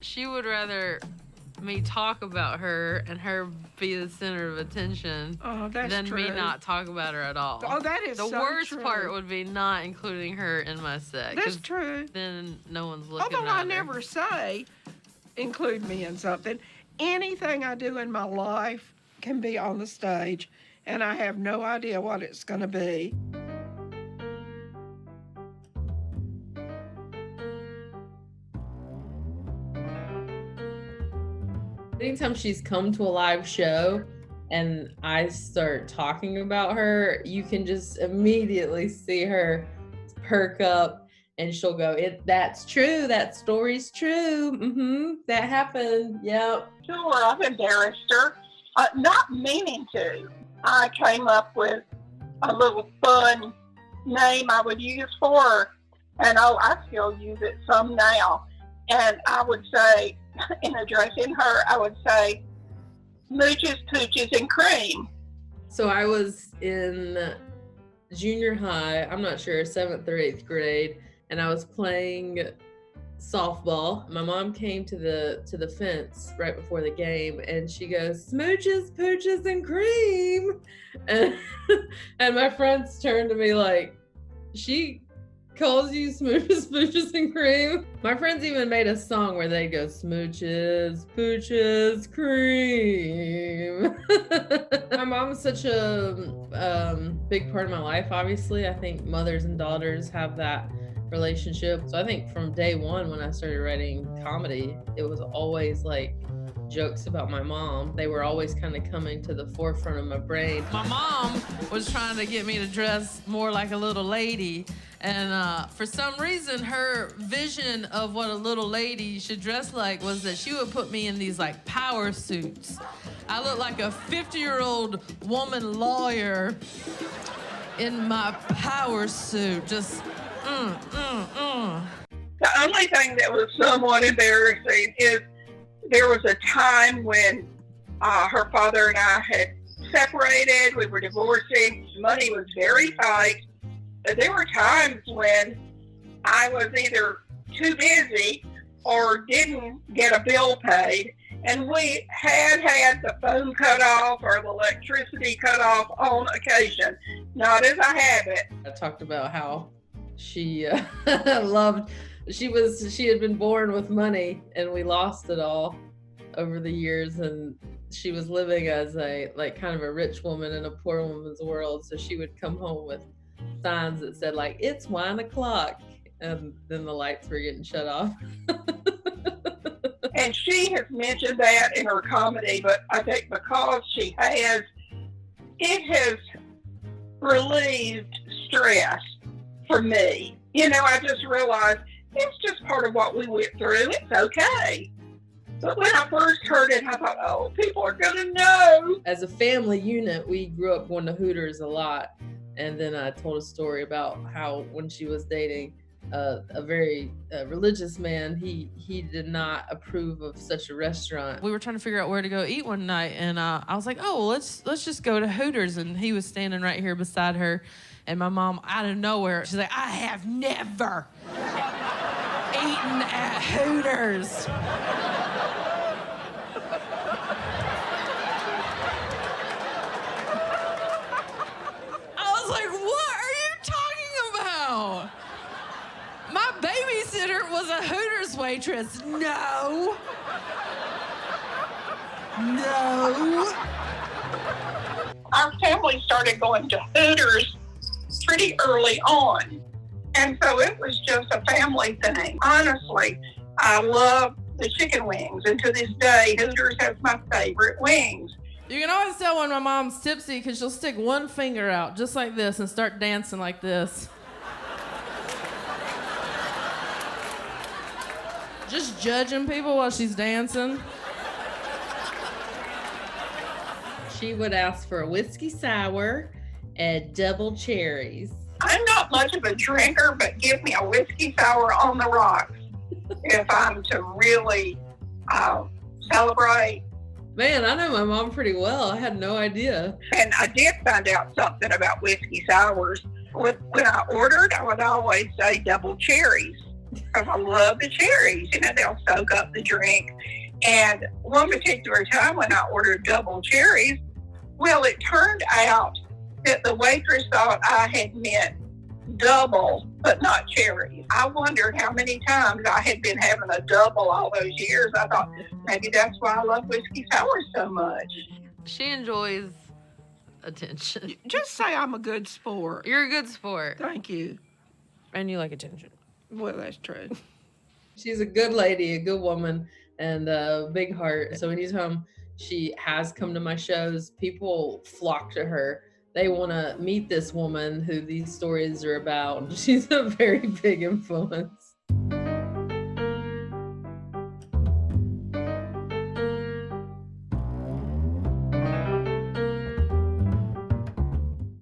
She would rather me talk about her and her be the center of attention than me not talk about her at all. Oh, that is the so worst true. part would be not including her in my set. That's true. Then no one's looking Although at I her. never say, include me in something. Anything I do in my life can be on the stage, and I have no idea what it's going to be. Anytime she's come to a live show and I start talking about her, you can just immediately see her perk up and she'll go, that's true. That story's true. That happened. Yep. Sure, I've embarrassed her. Not meaning to. I came up with a little fun name I would use for her. And I still use it some now. And I would say, in addressing her, I would say, mooches, pooches, and cream. So I was in junior high, I'm not sure, 7th or 8th grade, and I was playing softball. My mom came to the fence right before the game, and she goes, smooches, pooches, and cream. And my friends turned to me like, she calls you smooches, pooches, and cream. My friends even made a song where they go smooches, pooches, cream. My mom is such a big part of my life, obviously. I think mothers and daughters have that relationship. So I think from day one when I started writing comedy, it was always like jokes about my mom. They were always kind of coming to the forefront of my brain. My mom was trying to get me to dress more like a little lady. And for some reason, her vision of what a little lady should dress like was that she would put me in these like power suits. I look like a 50-year-old woman lawyer in my power suit, just The only thing that was somewhat embarrassing is there was a time when her father and I had separated. We were divorcing. Money was very tight. There were times when I was either too busy or didn't get a bill paid, and we had the phone cut off or the electricity cut off on occasion, not as a habit. I talked about how she she had been born with money and we lost it all over the years, and she was living as a like kind of a rich woman in a poor woman's world. So she would come home with signs that said like, it's 1 o'clock, and then the lights were getting shut off. And she has mentioned that in her comedy, but I think because she has, it has relieved stress for me. You know, I just realized it's just part of what we went through. It's okay. But when I first heard it, I thought, oh, people are going to know. As a family unit, we grew up going to Hooters a lot. And then I told a story about how when she was dating a very religious man, he did not approve of such a restaurant. We were trying to figure out where to go eat one night, and I was like, oh, well, let's just go to Hooters. And he was standing right here beside her, and my mom, out of nowhere, she's like, I have never eaten at Hooters. My babysitter was a Hooters waitress. No. Our family started going to Hooters pretty early on. And so it was just a family thing. Honestly, I love the chicken wings. And to this day, Hooters has my favorite wings. You can always tell when my mom's tipsy because she'll stick one finger out just like this and start dancing like this. Just judging people while she's dancing. She would ask for a whiskey sour and double cherries. I'm not much of a drinker, but give me a whiskey sour on the rocks if I'm to really celebrate. Man, I know my mom pretty well. I had no idea. And I did find out something about whiskey sours. When I ordered, I would always say double cherries. because I love the cherries. They'll soak up the drink. And one particular time when I ordered double cherries, well, it turned out that the waitress thought I had meant double, but not cherries. I wondered how many times I had been having a double all those years. I thought maybe that's why I love whiskey sour so much. She enjoys attention. Just say I'm a good sport. You're a good sport. Thank you. And you like attention. Well, that's true. She's a good lady, a good woman, and a big heart. So anytime she has come to my shows, people flock to her. They want to meet this woman who these stories are about. She's a very big influence.